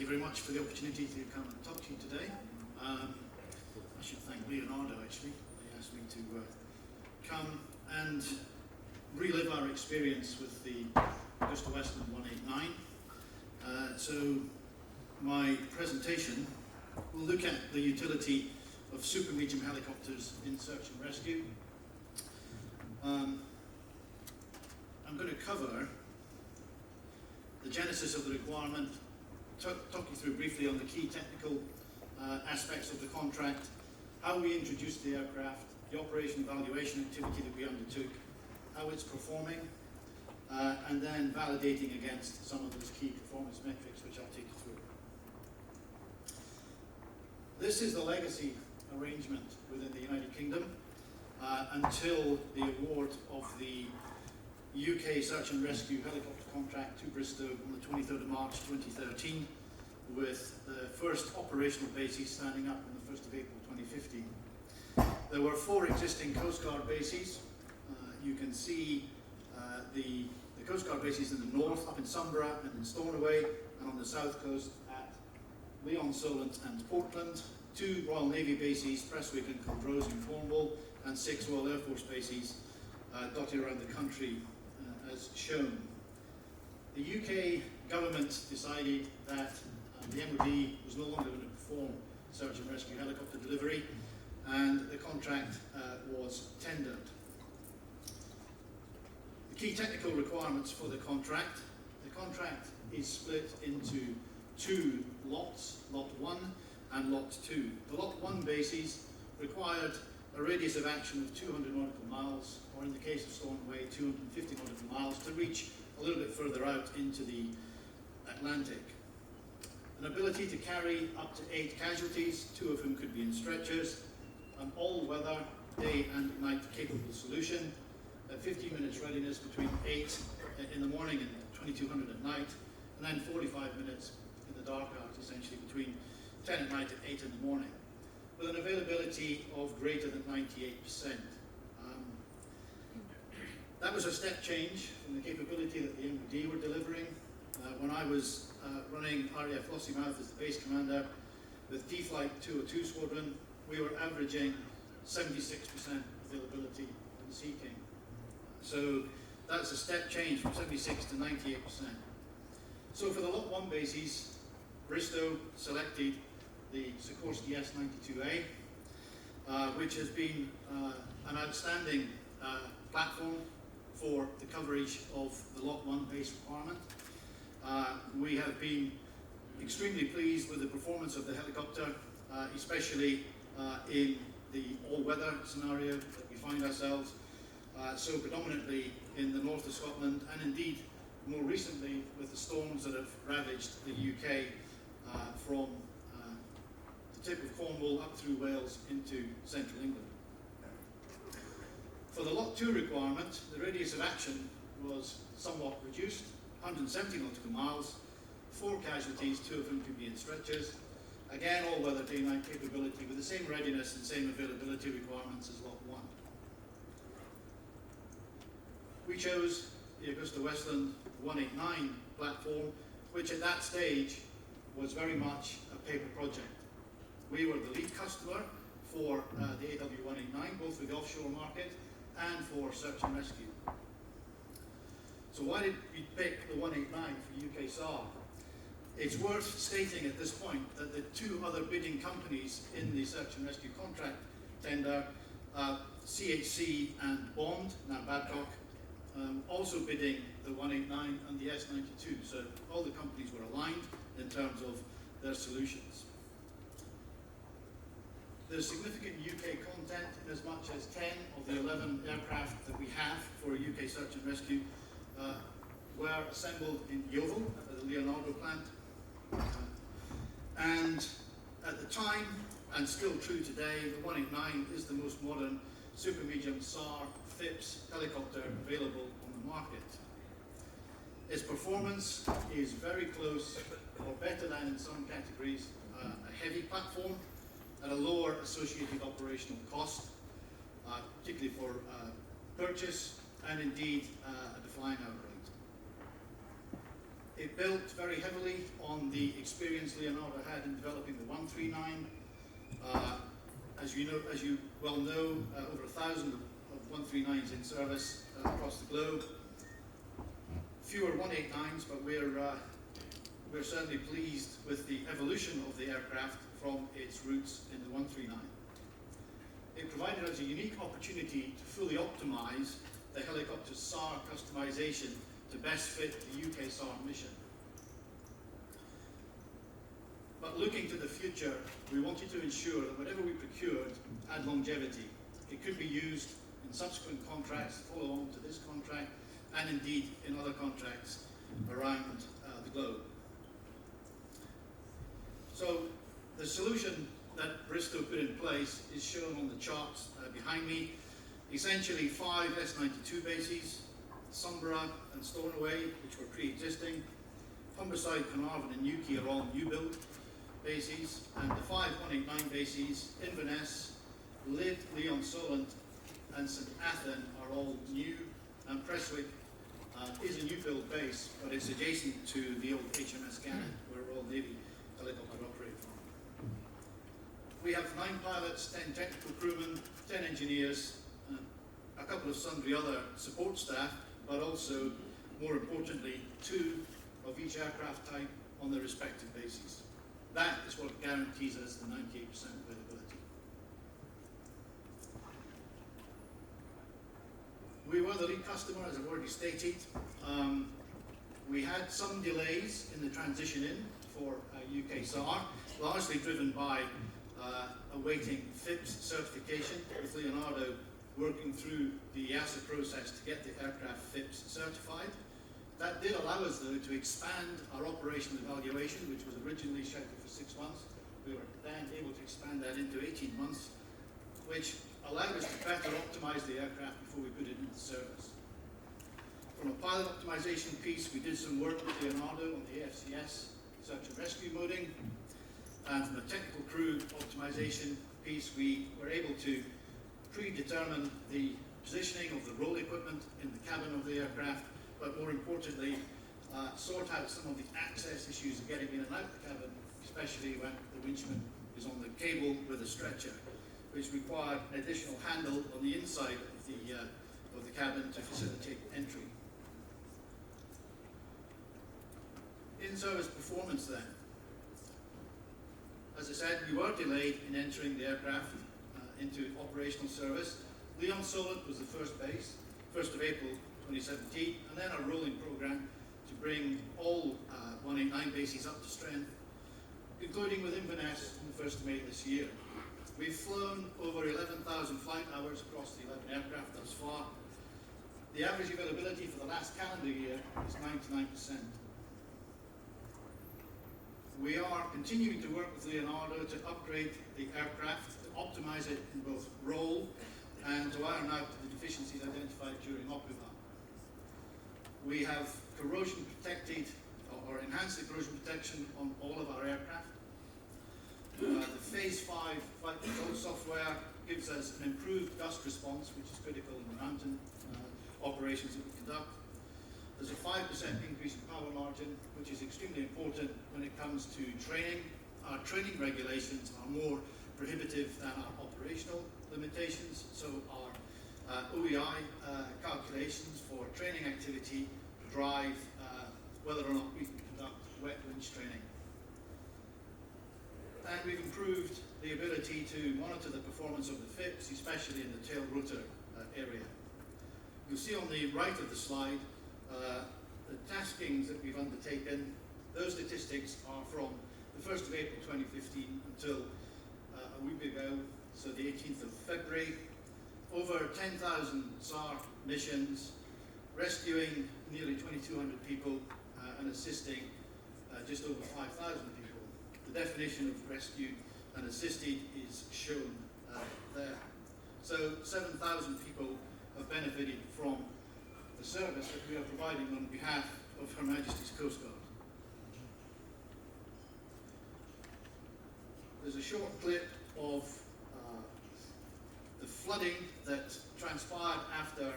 you very much for the opportunity to come and talk to you today. I should thank Leonardo, actually. He asked me to come and relive our experience with the Bristow AW189. So my presentation will look at the utility of super medium helicopters in search and rescue. I'm going to cover the genesis of the requirement, talk you through briefly on the key technical aspects of the contract, how we introduced the aircraft, the operation evaluation activity that we undertook, how it's performing, and then validating against some of those key performance metrics, which I'll take you through. This is the legacy arrangement within the United Kingdom until the award of the UK Search and Rescue helicopter contract to Bristow on the 23rd of March 2013, with the first operational bases standing up on the 1st of April 2015. There were 4 existing Coast Guard bases. You can see the Coast Guard bases in the north, up in Sunborough and in Stornoway, and on the south coast at Leon, Solent and Portland, 2 Royal Navy bases, Prestwick and Culdrose in Cornwall, and 6 Royal Air Force bases dotted around the country as shown. The UK government decided that the MOD was no longer going to perform search and rescue helicopter delivery, and the contract was tendered. The key technical requirements for the contract is split into 2 lots, Lot 1 and Lot 2. The Lot 1 bases required a radius of action of 200 nautical miles, or in the case of Stornoway, 250 nautical miles, to reach a little bit further out into the Atlantic. An ability to carry up to 8 casualties, 2 of whom could be in stretchers, an all-weather, day and night capable solution, at 15 minutes readiness between 8 in the morning and 2200 at night, and then 45 minutes in the dark hours, essentially between 10 at night and 8 in the morning, with an availability of greater than 98%. That was a step change from the capability that the MOD were delivering. When I was running RAF Lossiemouth as the base commander with D-Flight 202 Squadron, we were averaging 76% availability in Sea King. So that's a step change from 76 to 98%. So for the Lot 1 bases, Bristow selected the Sikorsky S-92A, which has been an outstanding platform for the coverage of the Lot 1 base requirement. We have been extremely pleased with the performance of the helicopter, especially in the all-weather scenario that we find ourselves, so predominantly in the north of Scotland, and indeed more recently with the storms that have ravaged the UK from the tip of Cornwall up through Wales into central England. For the Lot 2 requirement, the radius of action was somewhat reduced, 170 nautical miles, 4 casualties, 2 of whom could be in stretchers. Again, all-weather day-night capability with the same readiness and same availability requirements as Lot 1. We chose the Augusta Westland 189 platform, which at that stage was very much a paper project. We were the lead customer for the AW189, both for the offshore market and for search and rescue. So why did we pick the 189 for UK SAR? It's worth stating at this point that the 2 other bidding companies in the search and rescue contract tender, CHC and Bond, now Babcock, also bidding the 189 and the S92. So all the companies were aligned in terms of their solutions. There's significant UK content in as much as 10 of the 11 aircraft that we have for UK search and rescue were assembled in Yeovil at the Leonardo plant. And at the time, and still true today, the 189 is the most modern super medium SAR FIPS helicopter available on the market. Its performance is very close, or better than in some categories, a heavy platform at a lower associated operational cost, particularly for purchase and indeed at the flying hour rate. It built very heavily on the experience Leonardo had in developing the 139. As you well know, over 1,000 of 139s in service across the globe. Fewer 189s, but we're certainly pleased with the evolution of the aircraft from its roots in the 139. It provided us a unique opportunity to fully optimize the helicopter SAR customization to best fit the UK SAR mission. But looking to the future, we wanted to ensure that whatever we procured had longevity. It could be used in subsequent contracts, follow on to this contract, and indeed in other contracts around the globe. So the solution that Bristow put in place is shown on the charts behind me. Essentially 5 S-92 bases, Sunborough and Stornoway, which were pre-existing. Humberside, Carnarvon and Newquay are all new build bases, and the 5 189 bases, Inverness, Lydd, Leon Solent and St Athan are all new, and Prestwick is a new build base, but it's adjacent to the old HMS Gannet, where Royal Navy helicopter operated from. We have 9 pilots, 10 technical crewmen, 10 engineers, a couple of sundry other support staff, but also, more importantly, 2 of each aircraft type on their respective bases. That is what guarantees us the 98% availability. We were the lead customer, as I've already stated. We had some delays in the transition in for UK SAR, largely driven by awaiting FIPS certification, with Leonardo working through the EASA process to get the aircraft FIPS certified. That did allow us, though, to expand our operational evaluation, which was originally scheduled for 6 months. We were then able to expand that into 18 months, which allowed us to better optimize the aircraft before we put it into service. From a pilot optimization piece, we did some work with Leonardo on the AFCS search and rescue moding. And from a technical crew optimization piece, we were able to predetermine the positioning of the roll equipment in the cabin of the aircraft, but more importantly, sort out some of the access issues of getting in and out the cabin, especially when the winchman is on the cable with a stretcher, which required an additional handle on the inside of the cabin to facilitate entry. In-service performance then. As I said, we were delayed in entering the aircraft into operational service. Leon Solent was the first base, 1st of April 2017, and then a rolling program to bring all 189 bases up to strength, including with Inverness on the 1st of May this year. We've flown over 11,000 flight hours across the 11 aircraft thus far. The average availability for the last calendar year is 99%. We are continuing to work with Leonardo to upgrade the aircraft, to optimize it in both roll and to iron out the deficiencies identified during opera. We have corrosion protected or enhanced the corrosion protection on all of our aircraft. The Phase 5 flight control software gives us an improved dust response, which is critical in the mountain operations that we conduct. There's a 5% increase in power margin, which is extremely important when it comes to training. Our training regulations are more prohibitive than our operational limitations, so our OEI calculations for training activity drive whether or not we can conduct wet winch training. And we've improved the ability to monitor the performance of the FIPS, especially in the tail rotor area. You'll see on the right of the slide the taskings that we've undertaken. Those statistics are from the 1st of April 2015 until a week ago, so the 18th of February. Over 10,000 SAR missions, rescuing nearly 2,200 people and assisting just over 5,000 people. The definition of rescued and assisted is shown there. So 7,000 people have benefited from the service that we are providing on behalf of Her Majesty's Coast Guard. There's a short clip of the flooding that transpired after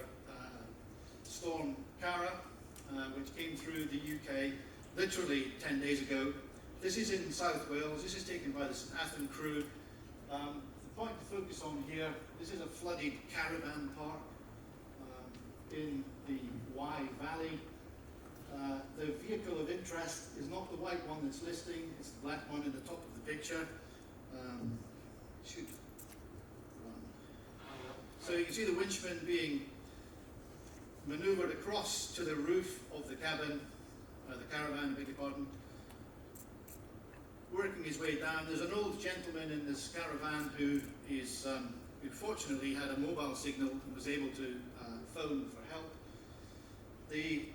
Storm Cara, which came through the UK literally 10 days ago. This is in South Wales. This is taken by the St Athan crew. The point to focus on here, this is a flooded caravan park in the Wye Valley. The vehicle of interest is not the white one that's listing, it's the black one in the top of the picture. So you can see the winchman being manoeuvred across to the roof of the cabin, the caravan, beg your pardon, working his way down. There's an old gentleman in this caravan who fortunately had a mobile signal and was able to phone for help. The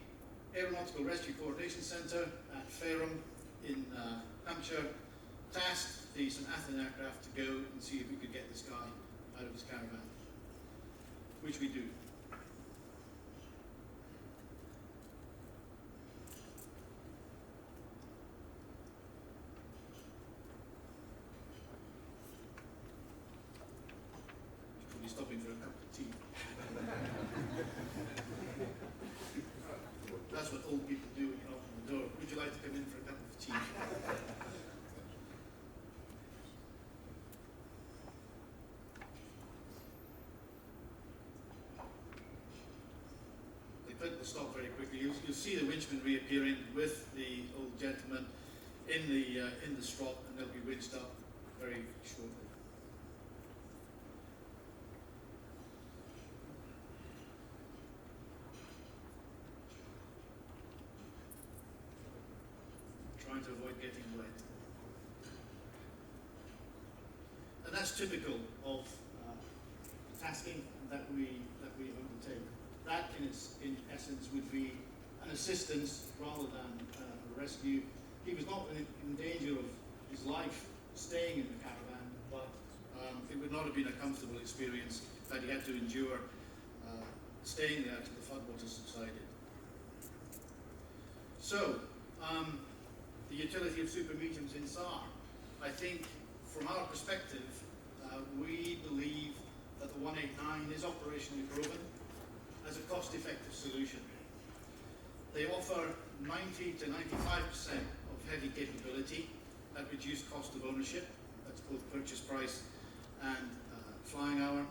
Aeronautical Rescue Coordination Centre at Fareham in Hampshire tasked the St Athan aircraft to go and see if we could get this guy out of his caravan, which we do. Probably stopping for a cup of tea. That's what old people do when you knock on the door. Would you like to come in for a cup of tea? They put the stop very quickly. You'll see the winchman reappearing with the old gentleman in the strop, and they'll be winched up very shortly. Trying to avoid getting wet. And that's typical of tasking that we undertake. That in essence would be an assistance rather than a rescue. He was not in danger of his life staying in the caravan, but it would not have been a comfortable experience that he had to endure staying there till the floodwaters subsided. So, the utility of super mediums in SAR. I think from our perspective, we believe that the 189 is operationally proven as a cost-effective solution. They offer 90 to 95% of heavy capability at reduced cost of ownership. That's both purchase price and flying hour.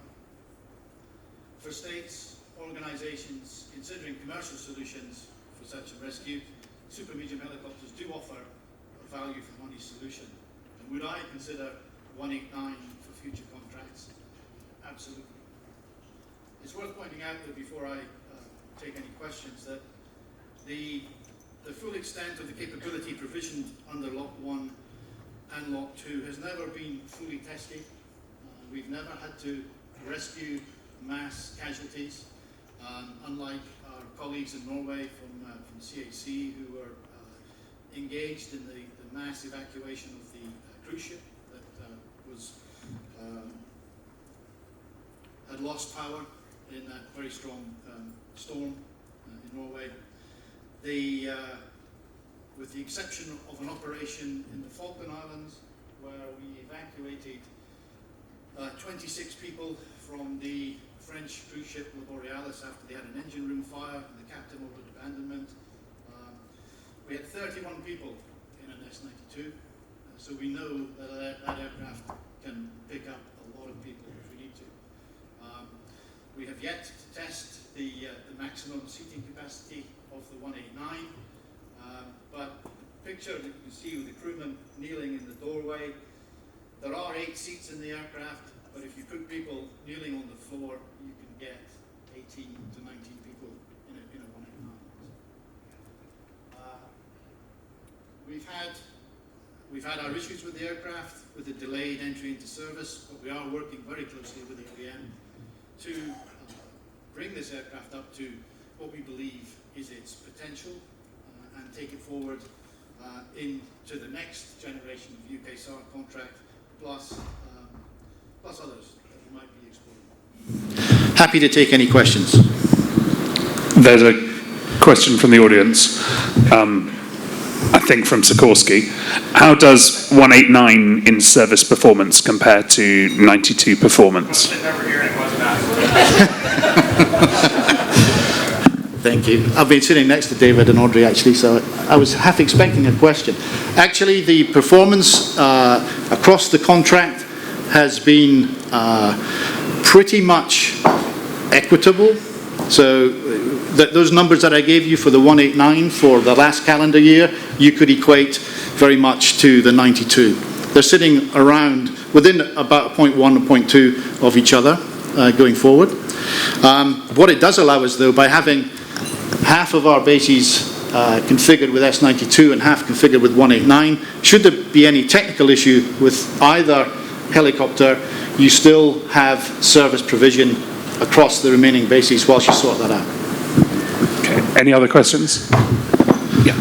For states, organizations considering commercial solutions for such a rescue, super medium helicopters do offer a value for money solution. And would I consider 189 for future contracts? Absolutely. It's worth pointing out that before I take any questions that the full extent of the capability provisioned under Lot 1 and Lot 2 has never been fully tested. We've never had to rescue mass casualties, unlike our colleagues in Norway from CAC who were engaged in the mass evacuation of the cruise ship that had lost power in that very strong storm in Norway. With the exception of an operation in the Falkland Islands, where we evacuated 26 people from the French cruise ship Le Borealis after they had an engine room fire and the captain ordered abandonment. We had 31 people in an S-92, so we know that that aircraft can pick up a lot of people if we need to. We have yet to test the maximum seating capacity of the 189, but the picture that you can see with the crewman kneeling in the doorway, there are 8 seats in the aircraft, but if you put people kneeling on the floor, you can get 18 to 19 people in a 189. We've had our issues with the aircraft, with the delayed entry into service, but we are working very closely with the OEM to bring this aircraft up to what we believe is its potential and take it forward into the next generation of UK SAR contract, plus others that we might be exploring. Happy to take any questions. There's a question from the audience, I think from Sikorsky. How does 189 in service performance compare to 92 performance? Thank you. I've been sitting next to David and Audrey, actually, so I was half expecting a question. Actually, the performance across the contract has been pretty much equitable. So those numbers that I gave you for the 189 for the last calendar year, you could equate very much to the 92. They're sitting around within about 0.1 or 0.2 of each other going forward. What it does allow us, though, by having half of our bases configured with S92 and half configured with 189, should there be any technical issue with either helicopter, you still have service provision across the remaining bases whilst you sort that out. Okay. Any other questions? Yeah.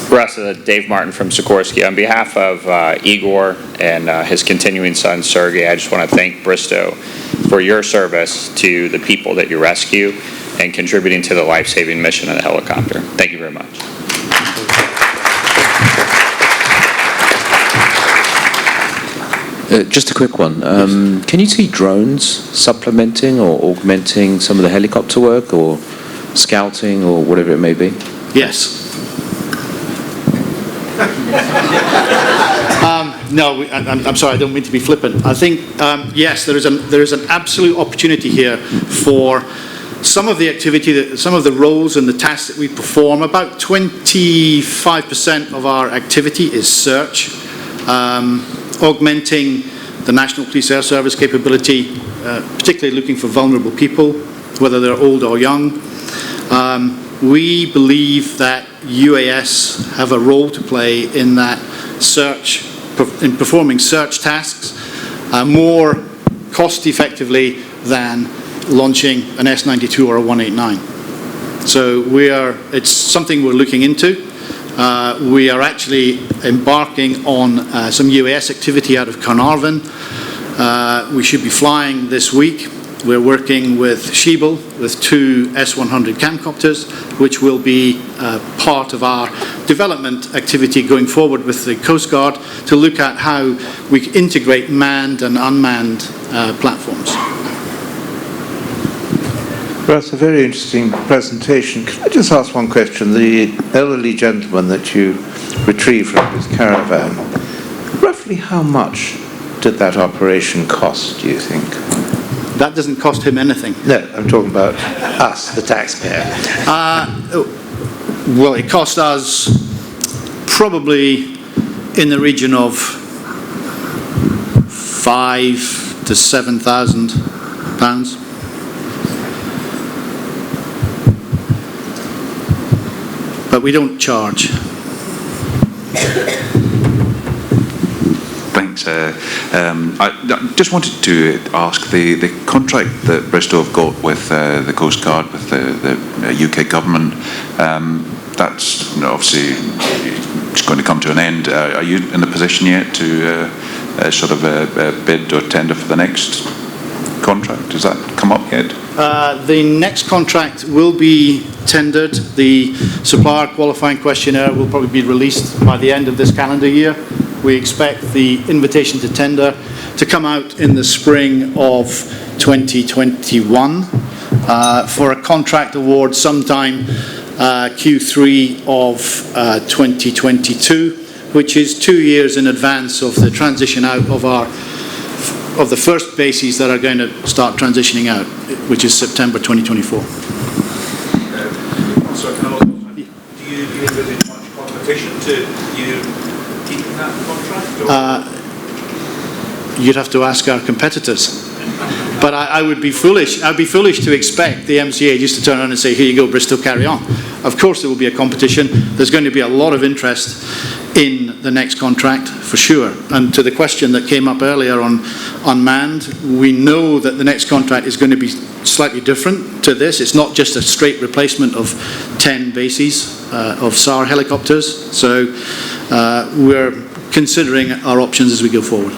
Russ, Dave Martin from Sikorsky. On behalf of Igor and his continuing son, Sergey, I just want to thank Bristow for your service to the people that you rescue and contributing to the life-saving mission of the helicopter. Thank you very much. Just a quick one. Can you see drones supplementing or augmenting some of the helicopter work or scouting or whatever it may be? Yes. No, I'm sorry, I don't mean to be flippant. I think, yes, there is an absolute opportunity here for some of the activity, some of the roles and the tasks that we perform. About 25% of our activity is search, augmenting the National Police Air Service capability, particularly looking for vulnerable people, whether they're old or young. We believe that UAS have a role to play in that search, in performing search tasks more cost effectively than launching an S92 or a 189. So it's something we're looking into. We are actually embarking on some UAS activity out of Carnarvon. We should be flying this week. We're working with Schiebel with 2 S-100 camcopters, which will be part of our development activity going forward with the Coast Guard to look at how we integrate manned and unmanned platforms. Russ, a very interesting presentation. Can I just ask one question? The elderly gentleman that you retrieved from his caravan, roughly how much did that operation cost, do you think? That doesn't cost him anything. No, I'm talking about us, the taxpayer. Well, it cost us probably in the region of £5,000 to £7,000. But we don't charge. Thanks. I just wanted to ask, the contract that Bristow have got with the Coast Guard, with the UK government, that's obviously it's going to come to an end. Are you in the position yet to sort of bid or tender for the next contract? Has that come up yet? The next contract will be tendered. The supplier qualifying questionnaire will probably be released by the end of this calendar year. We expect the invitation to tender to come out in the spring of 2021 for a contract award sometime Q3 of 2022, which is 2 years in advance of the transition out of the first bases that are going to start transitioning out, which is September 2024. So do you envisage much competition to you keeping that contract? Or? You'd have to ask our competitors. But I would be foolish. I'd be foolish to expect the MCA just to turn around and say, here you go, Bristow, carry on. Of course there will be a competition. There's going to be a lot of interest in the next contract, for sure. And to the question that came up earlier on unmanned, we know that the next contract is going to be slightly different to this. It's not just a straight replacement of 10 bases of SAR helicopters. So we're considering our options as we go forward.